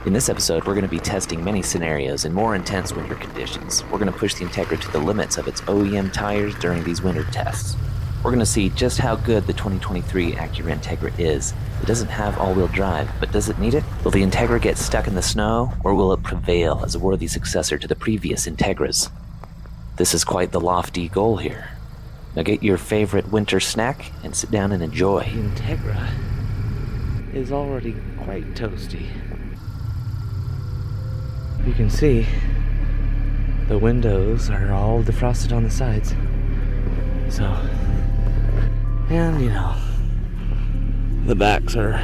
In this episode, we're going to be testing many scenarios in more intense winter conditions. We're going to push the Integra to the limits of its OEM tires during these winter tests. We're going to see just how good the 2023 Acura Integra is. It doesn't have all-wheel drive, but does it need it? Will the Integra get stuck in the snow, or will it prevail as a worthy successor to the previous Integras? This is quite the lofty goal here. Now get your favorite winter snack and sit down and enjoy. The Integra is already quite toasty. You can see the windows are all defrosted on the sides. So, and you know, the backs are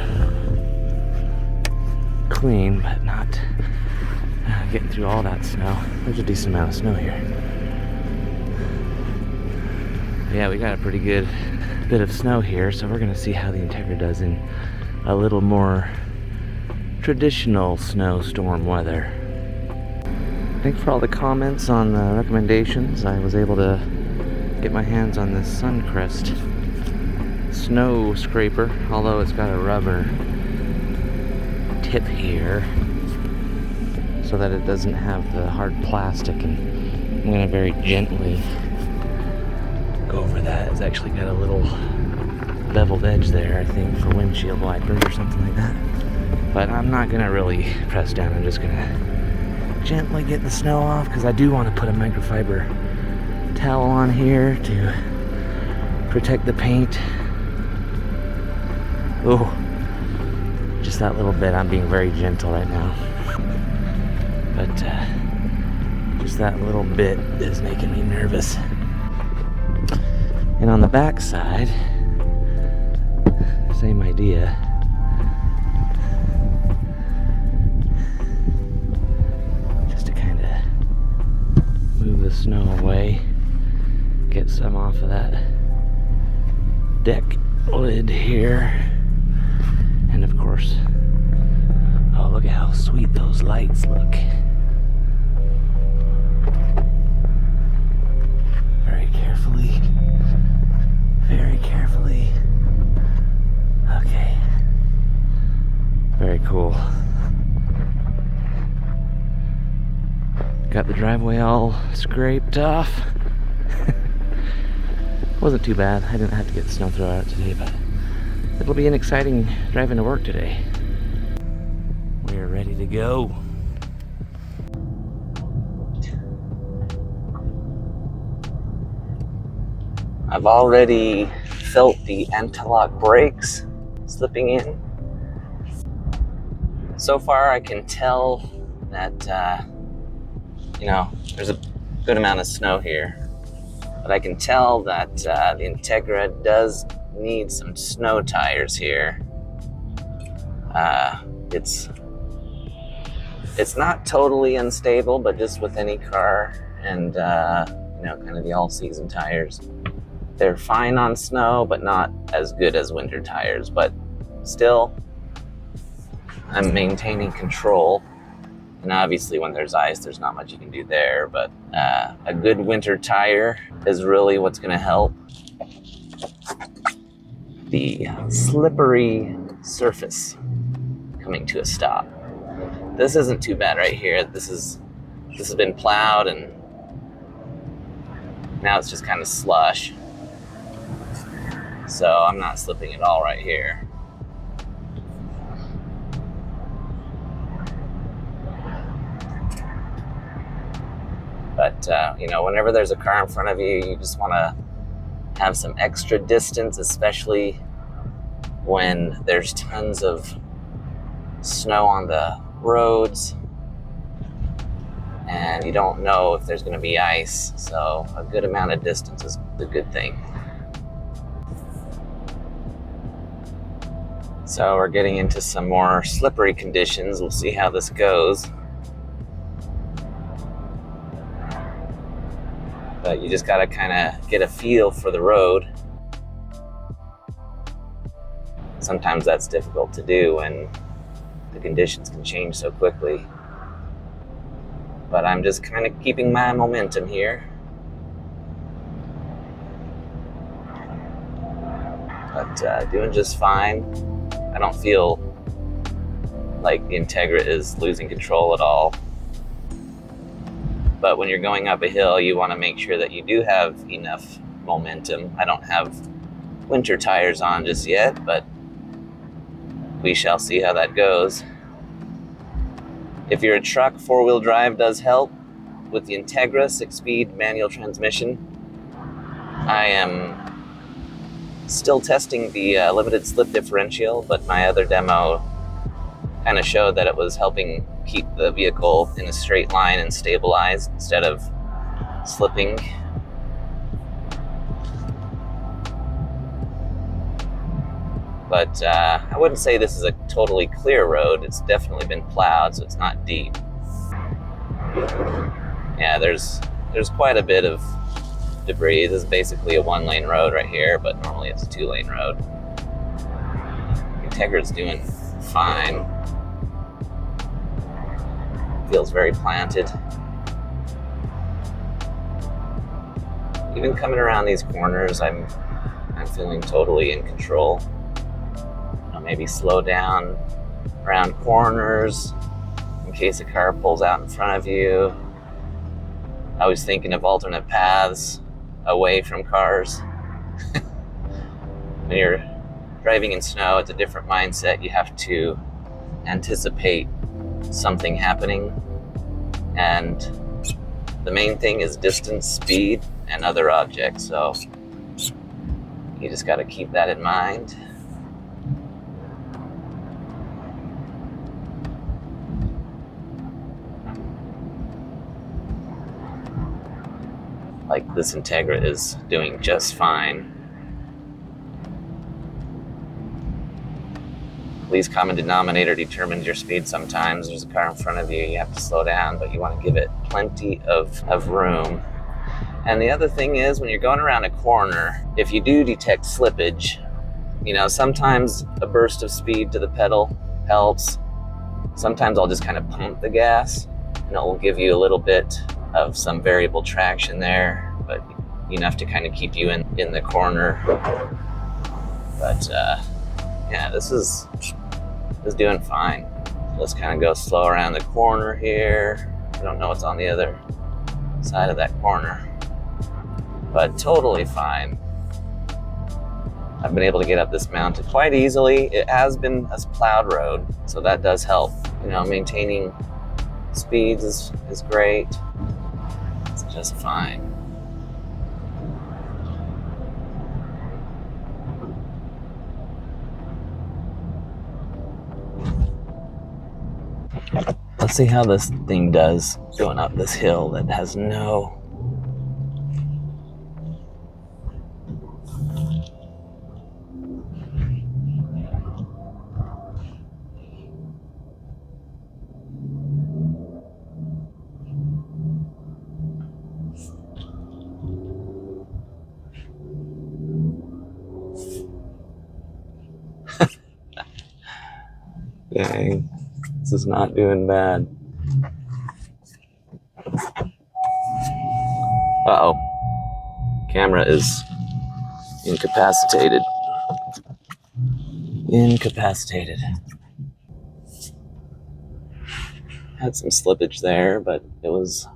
clean, but not getting through all that snow. There's a decent amount of snow here. Yeah, we got a pretty good bit of snow here, so we're gonna see how the Integra does in a little more traditional snowstorm weather. Thanks for all the comments on the recommendations. I was able to get my hands on this Suncrest snow scraper, although it's got a rubber tip here so that it doesn't have the hard plastic, and I'm going to very gently go over that. It's actually got a little beveled edge there, I think, for windshield wipers or something like that. But I'm not going to really press down. I'm just going to gently get the snow off, because I do want to put a microfiber towel on here to protect the paint. Oh, just that little bit. I'm being very gentle right now, but just that little bit is making me nervous. And on the back side, same idea. The snow away, get some off of that deck lid here, and of course, oh, look at how sweet those lights look. Very carefully, very carefully. Okay, very cool. Got the driveway all scraped off. Wasn't too bad. I didn't have to get the snow thrown out today, but it'll be an exciting driving to work today. We're ready to go. I've already felt the anti-lock brakes slipping in. So far I can tell that you know, there's a good amount of snow here, but I can tell that the Integra does need some snow tires here. It's not totally unstable, but just with any car, and you know, kind of the all-season tires, they're fine on snow, but not as good as winter tires. But still, I'm maintaining control. And obviously when there's ice, there's not much you can do there, but a good winter tire is really what's gonna help. The slippery surface coming to a stop. This isn't too bad right here. This has been plowed, and now it's just kind of slush. So I'm not slipping at all right here. But, you know, whenever there's a car in front of you, you just want to have some extra distance, especially when there's tons of snow on the roads and you don't know if there's going to be ice. So a good amount of distance is a good thing. So we're getting into some more slippery conditions. We'll see how this goes. But you just gotta kind of get a feel for the road. Sometimes that's difficult to do when the conditions can change so quickly. But I'm just kind of keeping my momentum here. But doing just fine. I don't feel like the Integra is losing control at all. But when you're going up a hill, you want to make sure that you do have enough momentum. I don't have winter tires on just yet, but we shall see how that goes. If you're a truck, 4-wheel drive does help with the Integra 6-speed manual transmission. I am still testing the limited slip differential, but my other demo kind of showed that it was helping keep the vehicle in a straight line and stabilized instead of slipping. But I wouldn't say this is a totally clear road. It's definitely been plowed, so it's not deep. Yeah, there's quite a bit of debris. This is basically a 1-lane road right here, but normally it's a 2-lane road. Integra's doing fine. Feels very planted. Even coming around these corners, I'm feeling totally in control. Maybe slow down around corners in case a car pulls out in front of you. I was thinking of alternate paths away from cars. When you're driving in snow, it's a different mindset. You have to anticipate something happening. And the main thing is distance, speed, and other objects. So you just got to keep that in mind. Like this Integra is doing just fine. Least common denominator determines your speed sometimes. There's a car in front of you, you have to slow down, but you want to give it plenty of room. And the other thing is, when you're going around a corner, if you do detect slippage, sometimes a burst of speed to the pedal helps. Sometimes I'll just kind of pump the gas, and it will give you a little bit of some variable traction there, but enough to kind of keep you in the corner. But yeah, this is doing fine. Let's kind of go slow around the corner here. I don't know what's on the other side of that corner, but totally fine. I've been able to get up this mountain quite easily. It has been a plowed road, so that does help. Maintaining speeds is great. It's just fine. Let's see how this thing does going up this hill that has no... Dang, this is not doing bad. Uh-oh. Camera is incapacitated. Had some slippage there, but it was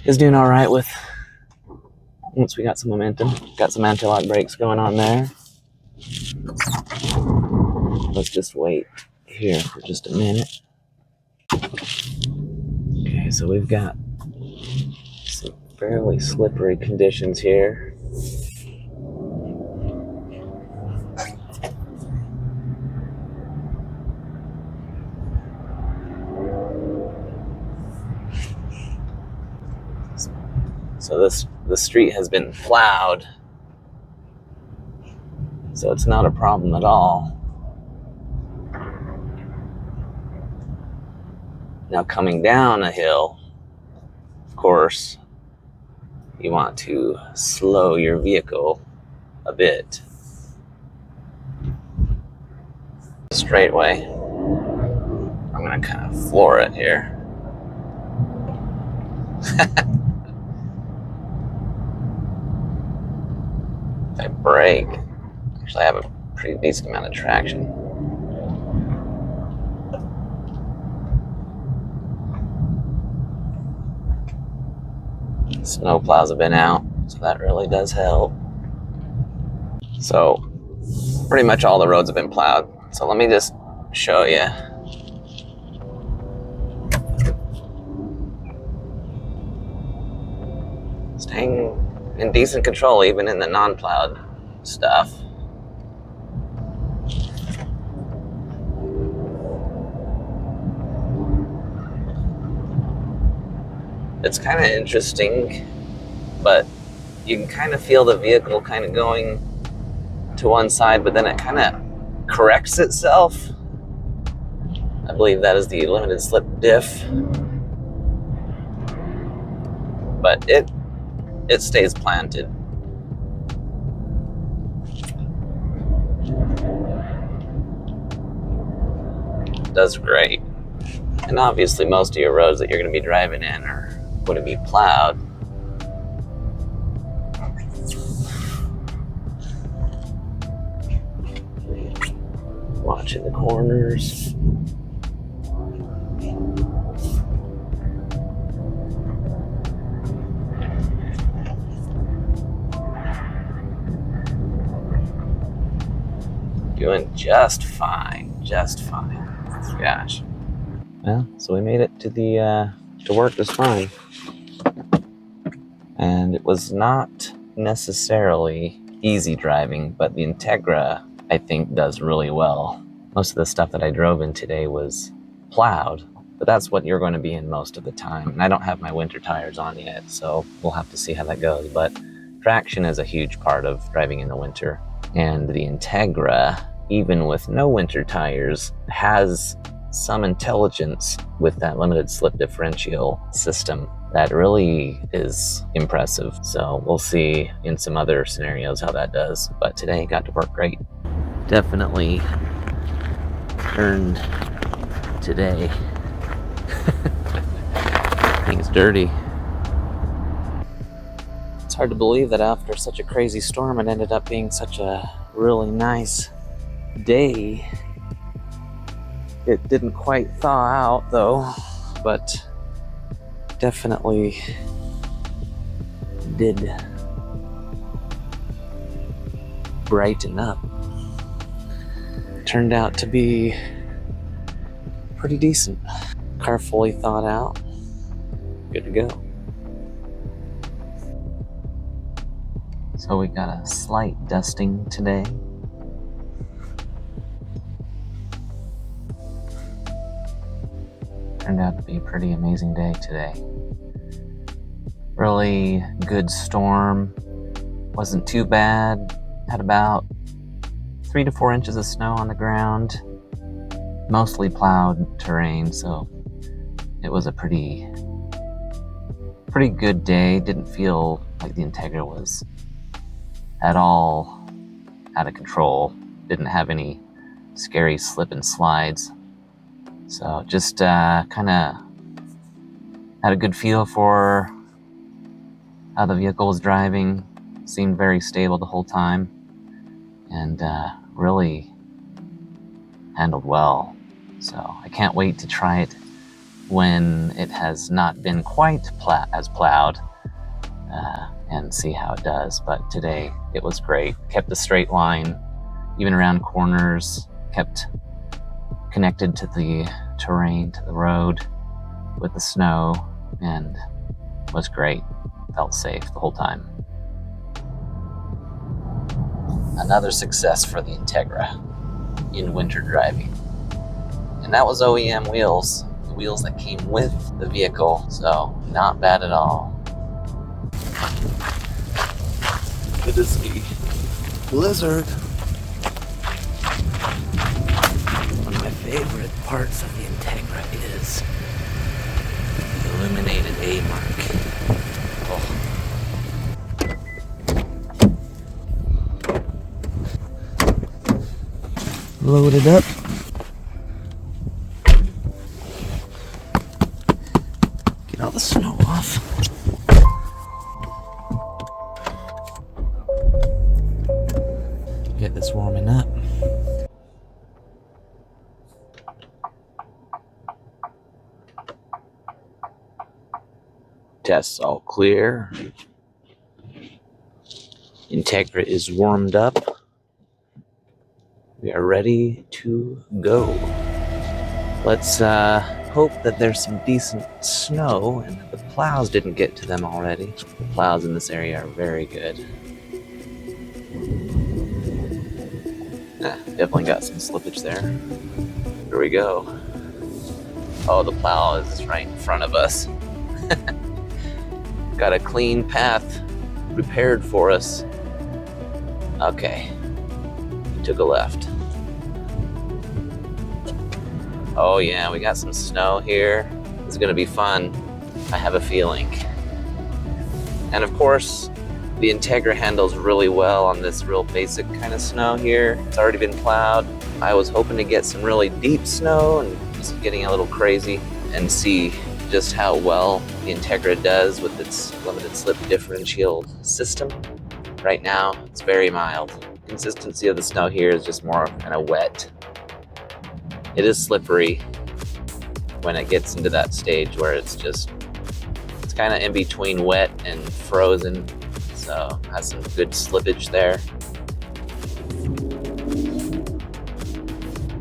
doing all right with once we got some momentum. Got some anti-lock brakes going on there. Let's just wait here for just a minute. Okay, so we've got some fairly slippery conditions here. So the street has been plowed, so it's not a problem at all. Now coming down a hill, of course, you want to slow your vehicle a bit. Straightway. I'm gonna kind of floor it here. If I brake, actually I have a pretty decent amount of traction. Snow plows have been out, so that really does help. So pretty much all the roads have been plowed. So let me just show you. Staying in decent control even in the non-plowed stuff. It's kind of interesting, but you can kind of feel the vehicle kind of going to one side, but then it kind of corrects itself. I believe that is the limited slip diff. But it stays planted. Does great. And obviously most of your roads that you're going to be driving in are going to be plowed. Watching the corners. Doing just fine, just fine. Gosh. Well, so we made it to work just fine. And it was not necessarily easy driving, but the Integra, I think, does really well. Most of the stuff that I drove in today was plowed, but that's what you're going to be in most of the time. And I don't have my winter tires on yet, so we'll have to see how that goes. But traction is a huge part of driving in the winter. And the Integra, even with no winter tires, has some intelligence with that limited slip differential system that really is impressive. So we'll see in some other scenarios how that does. But today got to work great. Definitely earned today. Thing's dirty. It's hard to believe that after such a crazy storm, it ended up being such a really nice day. It didn't quite thaw out though, but definitely did brighten up. Turned out to be pretty decent. Car fully thawed out. Good to go. So we got a slight dusting today. Turned out to be a pretty amazing day today. Really good storm. Wasn't too bad. Had about 3 to 4 inches of snow on the ground. Mostly plowed terrain, so it was a pretty good day. Didn't feel like the Integra was at all out of control. Didn't have any scary slip and slides. So just kind of had a good feel for how the vehicle was driving. Seemed very stable the whole time, and really handled well. So I can't wait to try it when it has not been quite as plowed, and see how it does. But today it was great. Kept a straight line, even around corners. Kept connected to the terrain, to the road with the snow, and was great. Felt safe the whole time. Another success for the Integra in winter driving. And that was OEM wheels, the wheels that came with the vehicle, so not bad at all. Good to see blizzard. One of my favorite parts of the Integra is the illuminated A mark. Oh. Load it up. Get all the snow off. Get this warming up. Tests all clear. Integra is warmed up. We are ready to go. Let's hope that there's some decent snow and that the plows didn't get to them already. The plows in this area are very good. Definitely got some slippage there. Here we go. Oh, the plow is right in front of us. Got a clean path prepared for us. Okay. We took a left. Oh yeah, we got some snow here. This is gonna be fun. I have a feeling. And of course, the Integra handles really well on this real basic kind of snow here. It's already been plowed. I was hoping to get some really deep snow, and this is getting a little crazy, and see just how well the Integra does with its limited slip differential system. Right now, it's very mild. Consistency of the snow here is just more kind of wet. It is slippery when it gets into that stage where it's kind of in between wet and frozen. So has some good slippage there.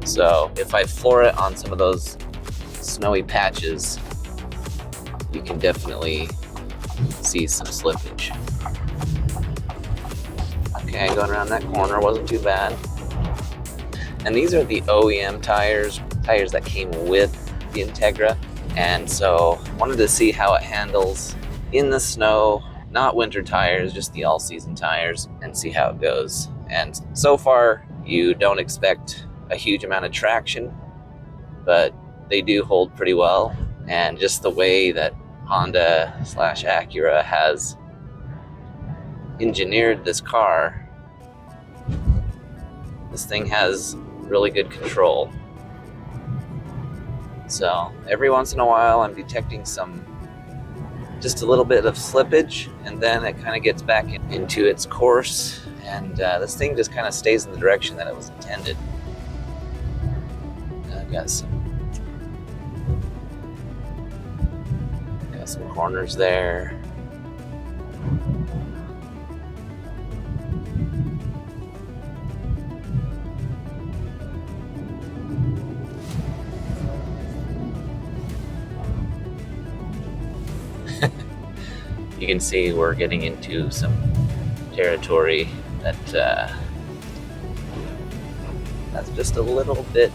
So if I floor it on some of those snowy patches, you can definitely see some slippage. Okay, going around that corner wasn't too bad. And these are the OEM tires that came with the Integra. And so wanted to see how it handles in the snow, not winter tires, just the all-season tires, and see how it goes. And so far, you don't expect a huge amount of traction, but they do hold pretty well. And just the way that Honda/Acura has engineered this car, this thing has really good control. So every once in a while I'm detecting just a little bit of slippage, and then it kind of gets back into its course, and this thing just kind of stays in the direction that it was intended. I've got some corners there. You can see we're getting into some territory that's just a little bit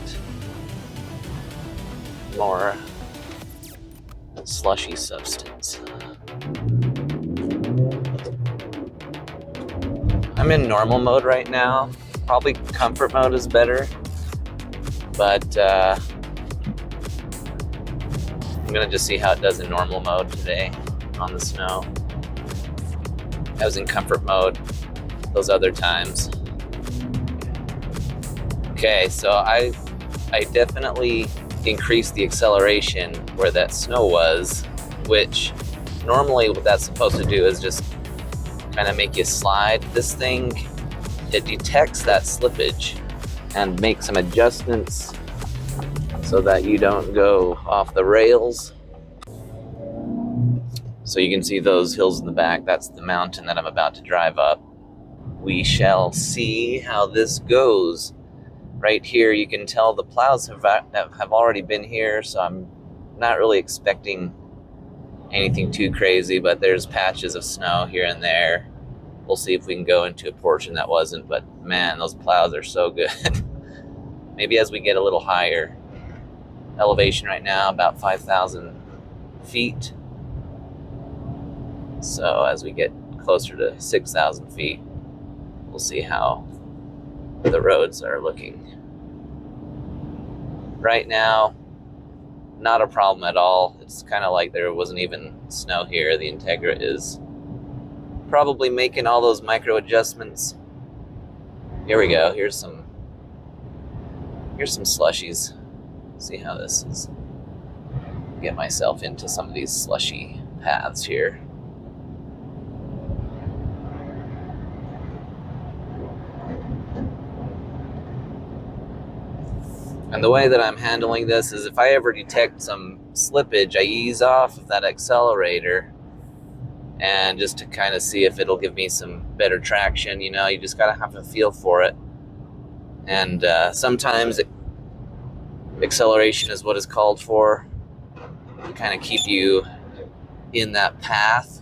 more slushy substance. I'm in normal mode right now. Probably comfort mode is better, but I'm gonna just see how it does in normal mode today on the snow. I was in comfort mode those other times. Okay, so I definitely increased the acceleration where that snow was, which normally what that's supposed to do is just kind of make you slide. This thing, it detects that slippage and makes some adjustments so that you don't go off the rails. So you can see those hills in the back. That's the mountain that I'm about to drive up. We shall see how this goes. Right here, you can tell the plows have already been here, so I'm not really expecting anything too crazy, but there's patches of snow here and there. We'll see if we can go into a portion that wasn't, but man, those plows are so good. Maybe as we get a little higher. Elevation right now, about 5,000 feet. So as we get closer to 6,000 feet, we'll see how the roads are looking. Right now, not a problem at all. It's kind of like there wasn't even snow here. The Integra is probably making all those micro adjustments. Here we go. Here's some slushies. See how this is. Get myself into some of these slushy paths here. And the way that I'm handling this is if I ever detect some slippage, I ease off of that accelerator and just to kind of see if it'll give me some better traction. You know, you just gotta have a feel for it. And sometimes acceleration is what is called for to kind of keep you in that path.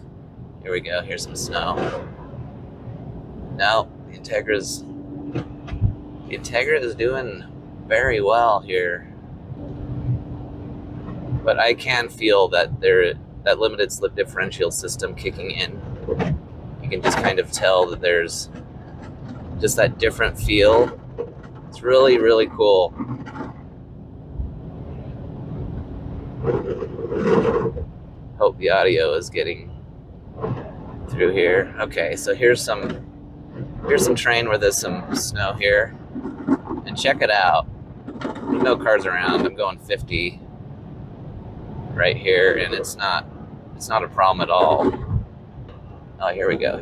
Here we go. Here's some snow. No, the Integra is doing very well here, but I can feel that that limited slip differential system kicking in. You can just kind of tell that there's just that different feel. It's really, really cool. Hope the audio is getting through here. Okay, so here's some terrain where there's some snow here, and check it out. There's no cars around. I'm going 50 right here, and it's not a problem at all. Oh, here we go.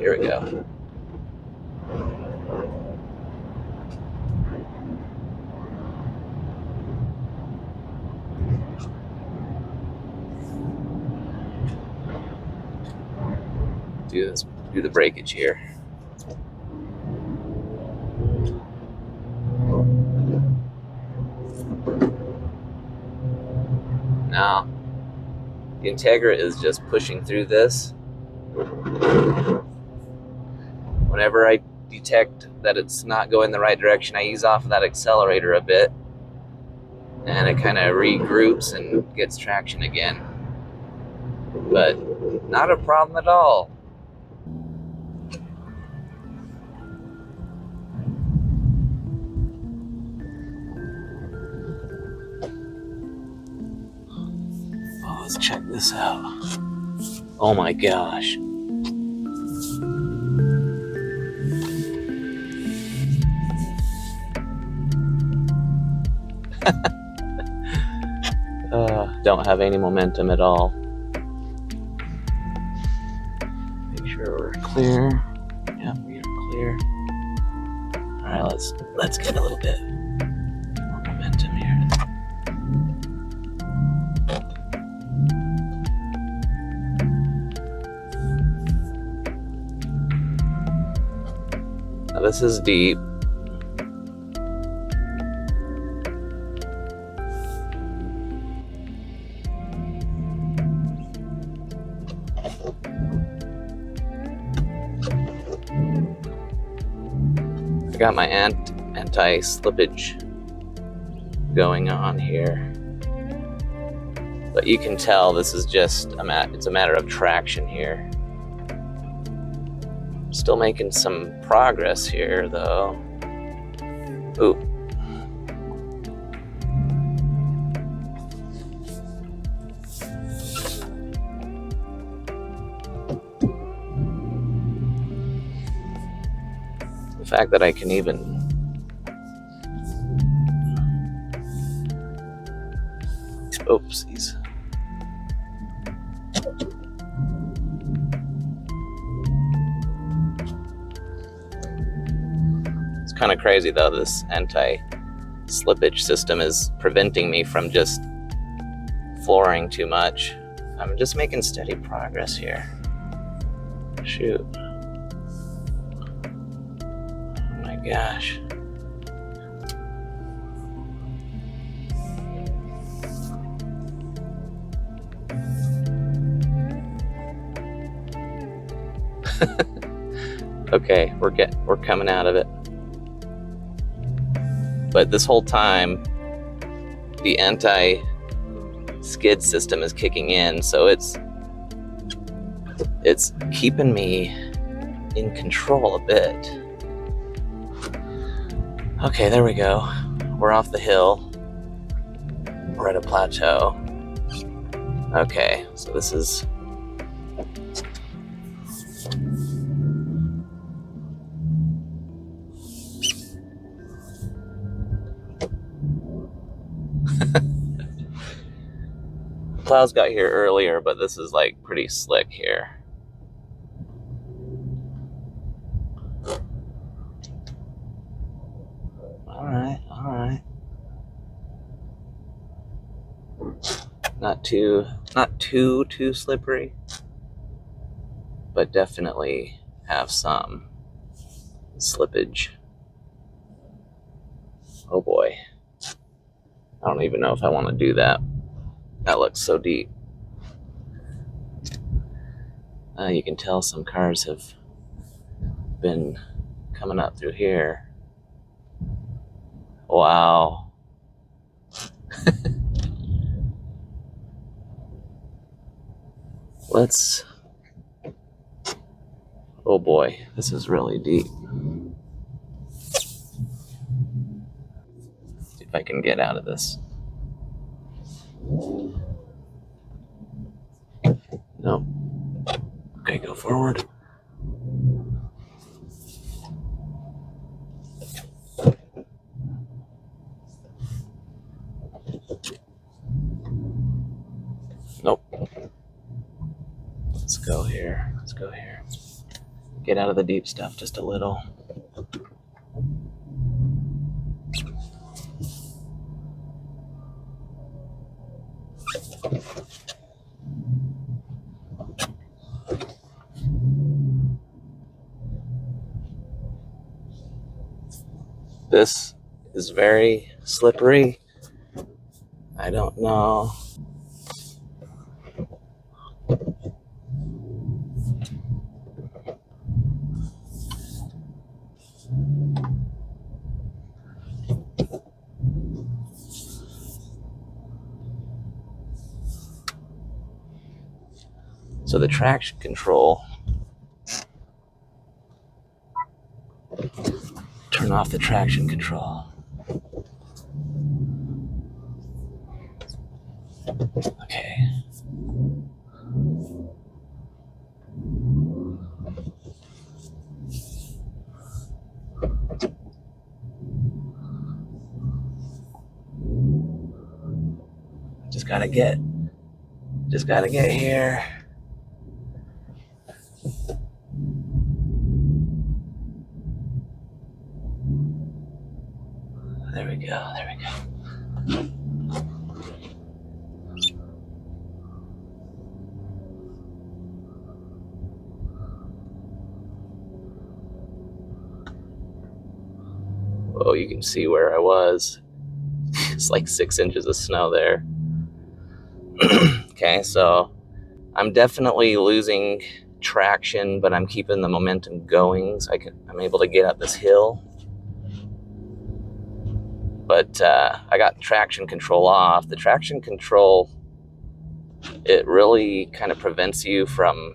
Do the breakage here. Now, the Integra is just pushing through this. Whenever I detect that it's not going the right direction, I ease off of that accelerator a bit, and it kind of regroups and gets traction again. But not a problem at all. Oh, let's check this out. Oh my gosh. Don't have any momentum at all. Make sure we're clear. Yep, we are clear. All right, let's get a little bit more momentum here. Now this is deep. I got my anti-slippage going on here, but you can tell this is just it's a matter of traction here. Still making some progress here though. Ooh. The fact that I can even oopsies. It's kind of crazy though, this anti-slippage system is preventing me from just flooring too much. I'm just making steady progress here. Shoot. Gosh. Okay, we're coming out of it. But this whole time the anti-skid system is kicking in, so it's keeping me in control a bit. Okay, there we go. We're off the hill. We're at a plateau. Okay, so this is... Plows got here earlier, but this is like pretty slick here. All right. Not too slippery. but definitely have some slippage. Oh boy. I don't even know if I want to do that. That looks so deep. You can tell some cars have been coming up through here. Wow. Let's... Oh boy, this is really deep. See if I can get out of this. No. Okay, go forward. Nope. Let's go here. Let's go here. Get out of the deep stuff just a little. This is very slippery. I don't know. So the traction control, turn off the traction control. Okay. Just gotta get here. There we go, there we go. Oh, you can see where I was. It's like 6 inches of snow there. Okay, so I'm definitely losing traction, but I'm keeping the momentum going, so I'm able to get up this hill. But I got traction control off. The traction control, it really kind of prevents you from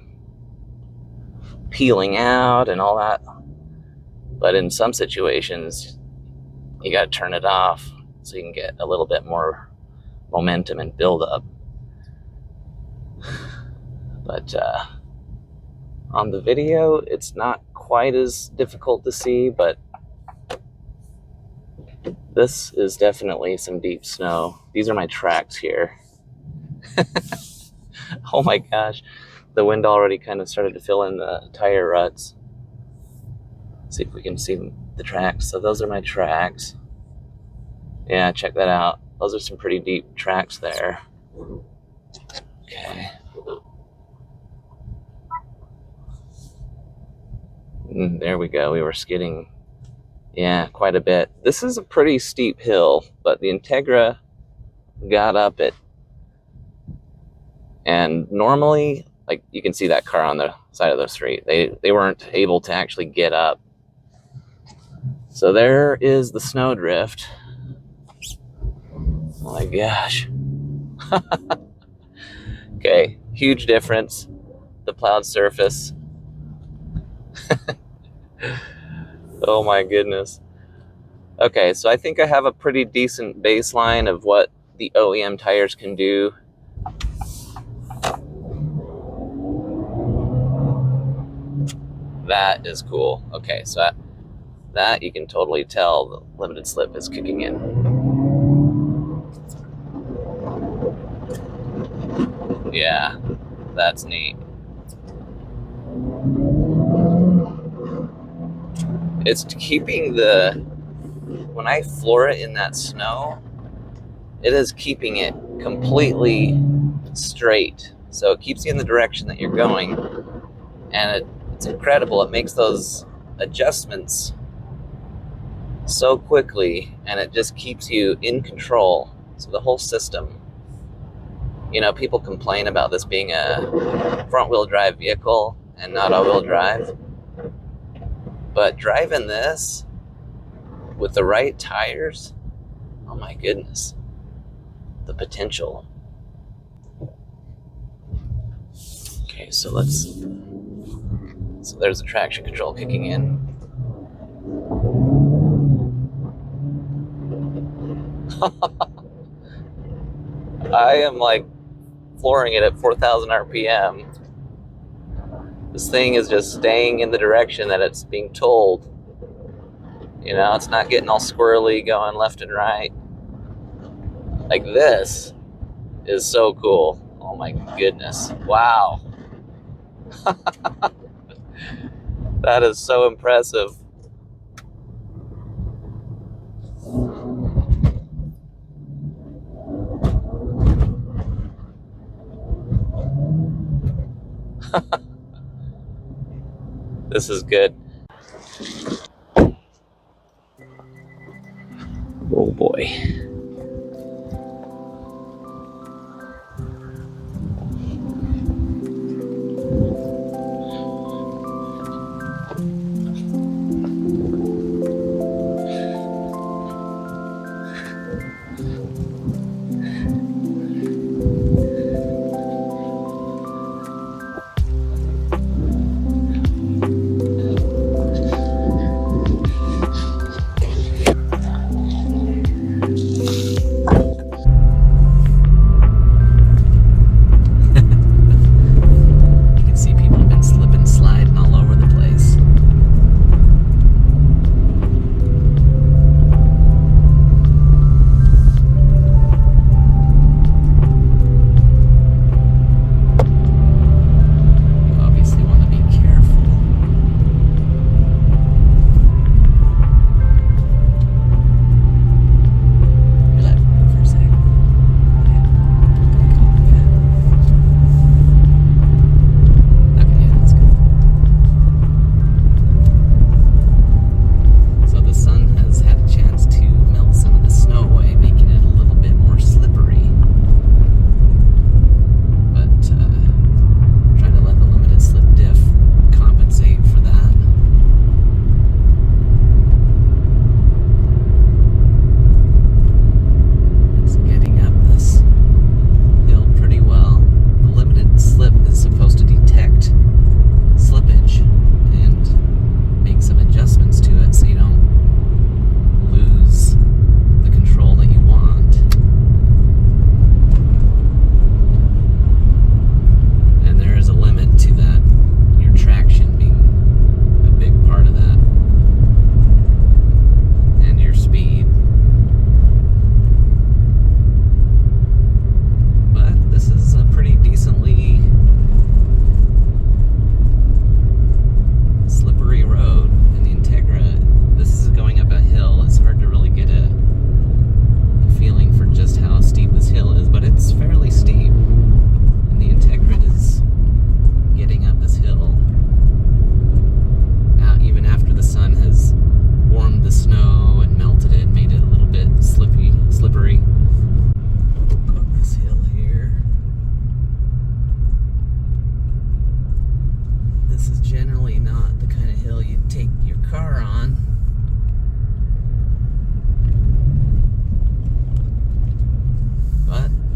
peeling out and all that. But in some situations, you got to turn it off so you can get a little bit more momentum and build up. But on the video, it's not quite as difficult to see, but this is definitely some deep snow. These are my tracks here. Oh my gosh, the wind already kind of started to fill in the tire ruts. Let's see if we can see the tracks. So those are my tracks. Yeah, check that out. Those are some pretty deep tracks there. Okay. There we go. We were skidding, yeah, quite a bit. This is a pretty steep hill, but the Integra got up it. And normally, like you can see that car on the side of the street, they weren't able to actually get up. So there is the snowdrift. Oh my gosh. Okay, huge difference. The plowed surface. Oh my goodness. Okay, so I think I have a pretty decent baseline of what the OEM tires can do. That is cool. Okay, so that you can totally tell the limited slip is kicking in. Yeah, that's neat. It's keeping when I floor it in that snow, it is keeping it completely straight. So it keeps you in the direction that you're going. And it's incredible. It makes those adjustments so quickly, and it just keeps you in control. So the whole system, you know, people complain about this being a front-wheel drive vehicle and not all-wheel drive, but driving this with the right tires, oh my goodness, the potential. Okay, so there's the traction control kicking in. I am like flooring it at 4,000 RPM. This thing is just staying in the direction that it's being told. You know, it's not getting all squirrely going left and right. Like, this is so cool. Oh my goodness. Wow. That is so impressive. This is good. Oh boy.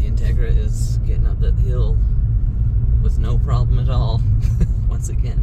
Integra is getting up that hill with no problem at all, once again.